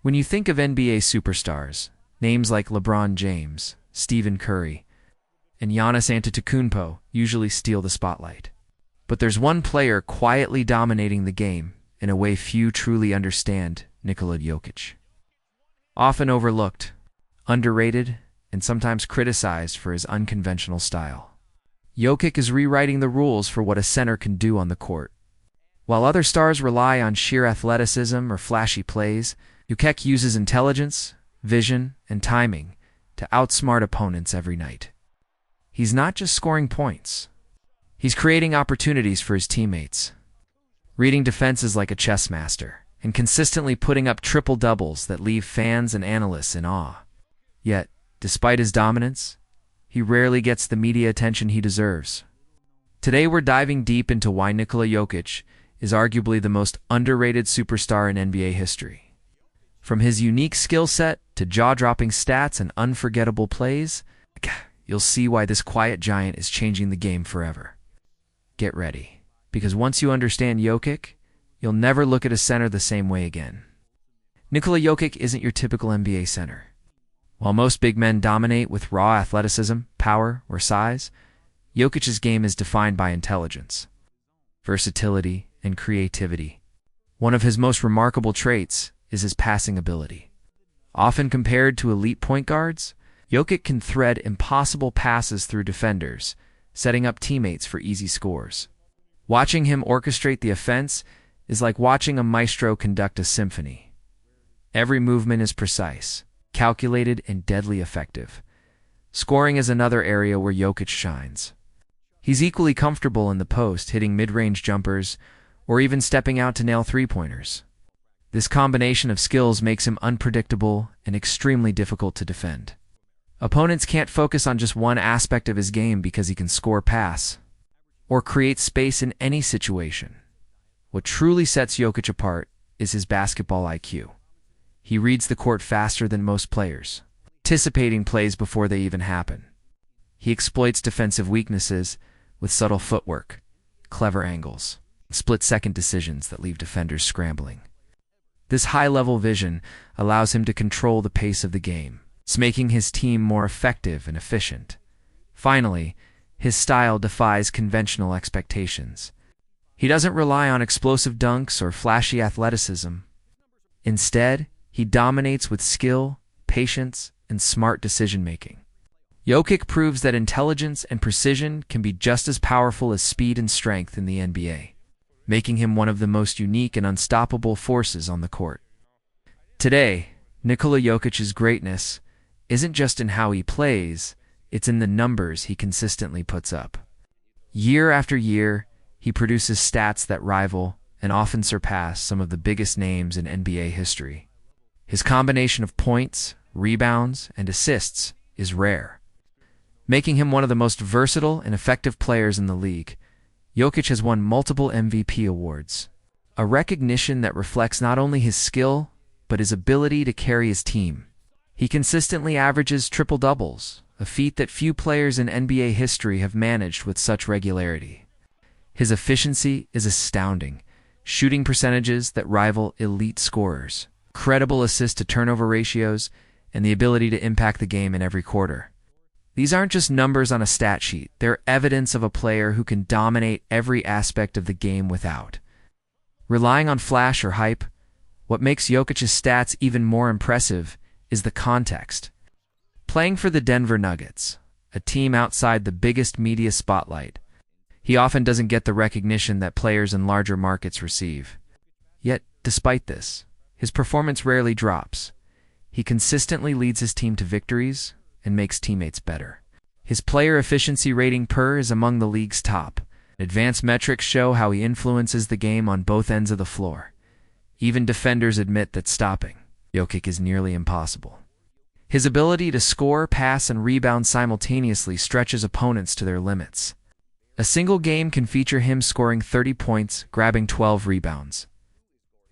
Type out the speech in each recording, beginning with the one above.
When you think of NBA superstars, names like LeBron James, Stephen Curry, and Giannis Antetokounmpo usually steal the spotlight. But there's one player quietly dominating the game in a way few truly understand: Nikola Jokic. Often overlooked, underrated, and sometimes criticized for his unconventional style, Jokic is rewriting the rules for what a center can do on the court. While other stars rely on sheer athleticism or flashy plays, Jokic uses intelligence, vision, and timing to outsmart opponents every night. He's not just scoring points. He's creating opportunities for his teammates, reading defenses like a chess master, and consistently putting up triple-doubles that leave fans and analysts in awe. Yet, despite his dominance, he rarely gets the media attention he deserves. Today we're diving deep into why Nikola Jokic is arguably the most underrated superstar in NBA history. From his unique skill set to jaw-dropping stats and unforgettable plays, you'll see why this quiet giant is changing the game forever. Get ready, because once you understand Jokic, you'll never look at a center the same way again. Nikola Jokic isn't your typical NBA center. While most big men dominate with raw athleticism, power, or size, Jokic's game is defined by intelligence, versatility, and creativity. One of his most remarkable traits is his passing ability. Often compared to elite point guards, Jokic can thread impossible passes through defenders, setting up teammates for easy scores. Watching him orchestrate the offense is like watching a maestro conduct a symphony. Every movement is precise, calculated, and deadly effective. Scoring is another area where Jokic shines. He's equally comfortable in the post, hitting mid-range jumpers, or even stepping out to nail three-pointers. This combination of skills makes him unpredictable and extremely difficult to defend. Opponents can't focus on just one aspect of his game because he can score, pass, or create space in any situation. What truly sets Jokic apart is his basketball IQ. He reads the court faster than most players, anticipating plays before they even happen. He exploits defensive weaknesses with subtle footwork, clever angles, and split-second decisions that leave defenders scrambling. This high-level vision allows him to control the pace of the game, making his team more effective and efficient. Finally, his style defies conventional expectations. He doesn't rely on explosive dunks or flashy athleticism. Instead, he dominates with skill, patience, and smart decision-making. Jokic proves that intelligence and precision can be just as powerful as speed and strength in the NBA, making him one of the most unique and unstoppable forces on the court. Today, Nikola Jokic's greatness isn't just in how he plays, it's in the numbers he consistently puts up. Year after year, he produces stats that rival and often surpass some of the biggest names in NBA history. His combination of points, rebounds, and assists is rare, making him one of the most versatile and effective players in the league. Jokic has won multiple MVP awards, a recognition that reflects not only his skill, but his ability to carry his team. He consistently averages triple-doubles, a feat that few players in NBA history have managed with such regularity. His efficiency is astounding, shooting percentages that rival elite scorers, credible assist-to-turnover ratios, and the ability to impact the game in every quarter. These aren't just numbers on a stat sheet, they're evidence of a player who can dominate every aspect of the game without relying on flash or hype. What makes Jokic's stats even more impressive is the context. Playing for the Denver Nuggets, a team outside the biggest media spotlight, he often doesn't get the recognition that players in larger markets receive. Yet, despite this, his performance rarely drops. He consistently leads his team to victories and makes teammates better. His player efficiency rating per is among the league's top. Advanced metrics show how he influences the game on both ends of the floor. Even defenders admit that stopping Jokic is nearly impossible. His ability to score, pass, and rebound simultaneously stretches opponents to their limits. A single game can feature him scoring 30 points, grabbing 12 rebounds,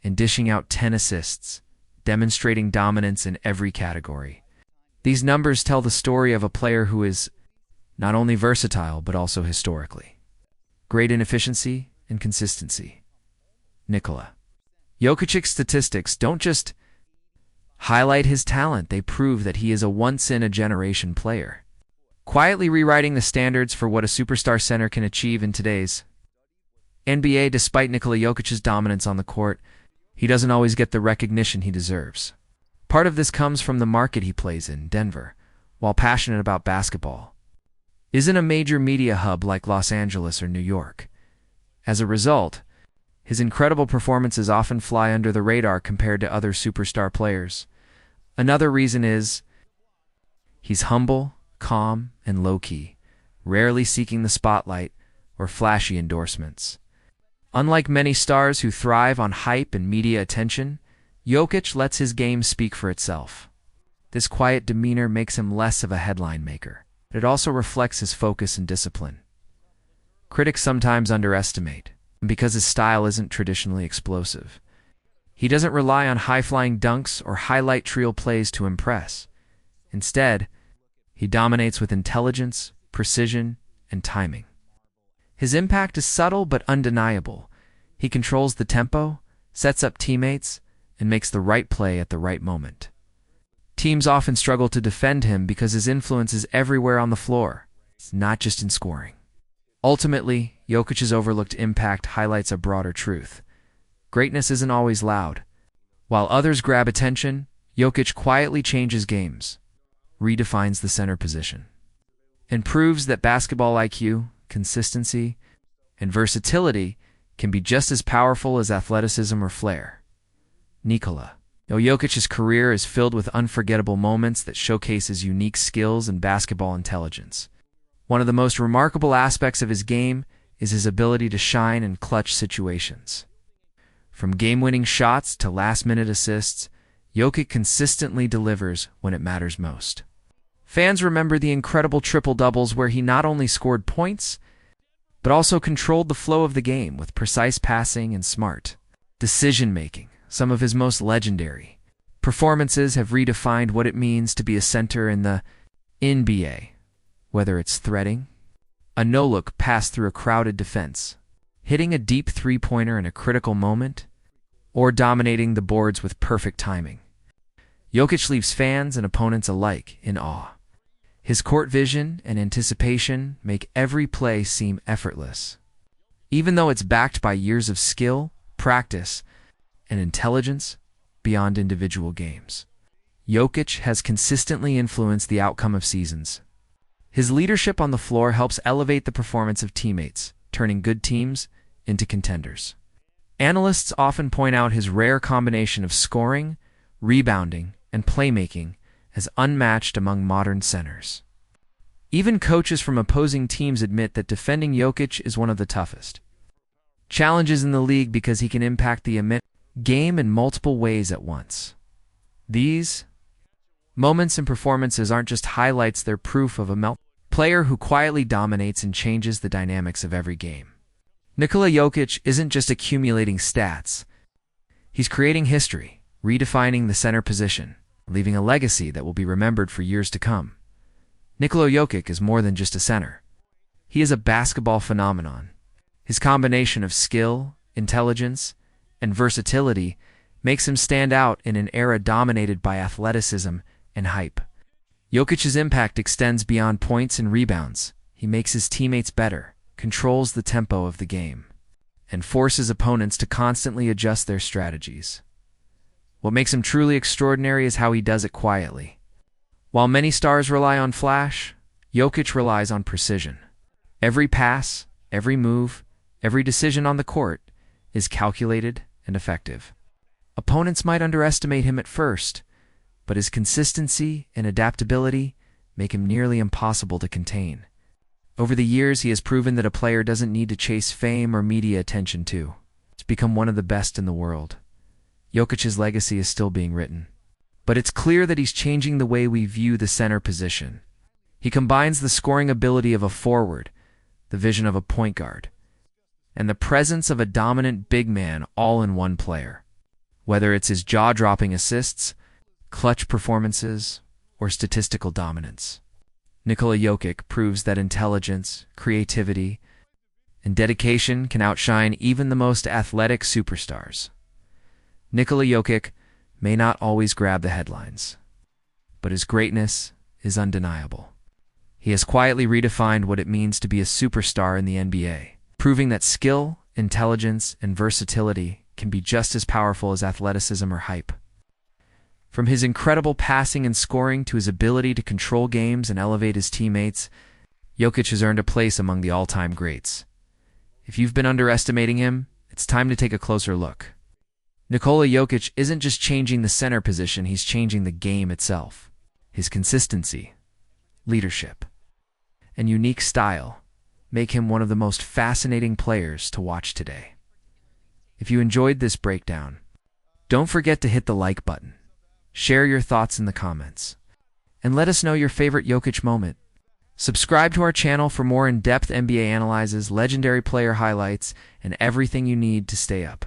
and dishing out 10 assists, demonstrating dominance in every category. These numbers tell the story of a player who is not only versatile, but also historically great in efficiency and consistency. Nikola Jokic's statistics don't just highlight his talent, they prove that he is a once-in-a-generation player, quietly rewriting the standards for what a superstar center can achieve in today's NBA. Despite Nikola Jokic's dominance on the court, he doesn't always get the recognition he deserves. Part of this comes from the market he plays in, Denver, while passionate about basketball, isn't a major media hub like Los Angeles or New York. As a result, his incredible performances often fly under the radar compared to other superstar players. Another reason is he's humble, calm, and low-key, rarely seeking the spotlight or flashy endorsements. Unlike many stars who thrive on hype and media attention, Jokic lets his game speak for itself. This quiet demeanor makes him less of a headline maker, but it also reflects his focus and discipline. Critics sometimes underestimate him because his style isn't traditionally explosive. He doesn't rely on high-flying dunks or highlight reel plays to impress. Instead, he dominates with intelligence, precision, and timing. His impact is subtle but undeniable. He controls the tempo, sets up teammates, and makes the right play at the right moment. Teams often struggle to defend him because his influence is everywhere on the floor, not just in scoring. Ultimately, Jokic's overlooked impact highlights a broader truth. Greatness isn't always loud. While others grab attention, Jokic quietly changes games, redefines the center position, and proves that basketball IQ, consistency, and versatility can be just as powerful as athleticism or flair. Nikola Jokic's career is filled with unforgettable moments that showcase his unique skills and basketball intelligence. One of the most remarkable aspects of his game is his ability to shine in clutch situations. From game-winning shots to last-minute assists, Jokic consistently delivers when it matters most. Fans remember the incredible triple-doubles where he not only scored points, but also controlled the flow of the game with precise passing and smart decision-making. Some of his most legendary performances have redefined what it means to be a center in the NBA, whether it's threading a no-look pass through a crowded defense, hitting a deep three-pointer in a critical moment, or dominating the boards with perfect timing. Jokic leaves fans and opponents alike in awe. His court vision and anticipation make every play seem effortless. Even though it's backed by years of skill, practice, and intelligence beyond individual games, Jokic has consistently influenced the outcome of seasons. His leadership on the floor helps elevate the performance of teammates, turning good teams into contenders. Analysts often point out his rare combination of scoring, rebounding, and playmaking as unmatched among modern centers. Even coaches from opposing teams admit that defending Jokic is one of the toughest challenges in the league because he can impact the game in multiple ways at once. These moments and performances aren't just highlights, they're proof of a player who quietly dominates and changes the dynamics of every game. Nikola Jokic isn't just accumulating stats. He's creating history, redefining the center position, leaving a legacy that will be remembered for years to come. Nikola Jokic is more than just a center. He is a basketball phenomenon. His combination of skill, intelligence, and versatility makes him stand out in an era dominated by athleticism and hype. Jokic's impact extends beyond points and rebounds. He makes his teammates better, controls the tempo of the game, and forces opponents to constantly adjust their strategies. What makes him truly extraordinary is how he does it quietly. While many stars rely on flash, Jokic relies on precision. Every pass, every move, every decision on the court is calculated and effective. Opponents might underestimate him at first, but his consistency and adaptability make him nearly impossible to contain. Over the years, he has proven that a player doesn't need to chase fame or media attention to become one of the best in the world. Jokic's legacy is still being written, but it's clear that he's changing the way we view the center position. He combines the scoring ability of a forward, the vision of a point guard, and the presence of a dominant big man all in one player. Whether it's his jaw-dropping assists, clutch performances, or statistical dominance, Nikola Jokic proves that intelligence, creativity, and dedication can outshine even the most athletic superstars. Nikola Jokic may not always grab the headlines, but his greatness is undeniable. He has quietly redefined what it means to be a superstar in the NBA, proving that skill, intelligence, and versatility can be just as powerful as athleticism or hype. From his incredible passing and scoring to his ability to control games and elevate his teammates, Jokic has earned a place among the all-time greats. If you've been underestimating him, it's time to take a closer look. Nikola Jokic isn't just changing the center position, he's changing the game itself. His consistency, leadership, and unique style make him one of the most fascinating players to watch today. If you enjoyed this breakdown, don't forget to hit the like button, share your thoughts in the comments, and let us know your favorite Jokic moment. Subscribe to our channel for more in-depth NBA analyses, legendary player highlights, and everything you need to stay up.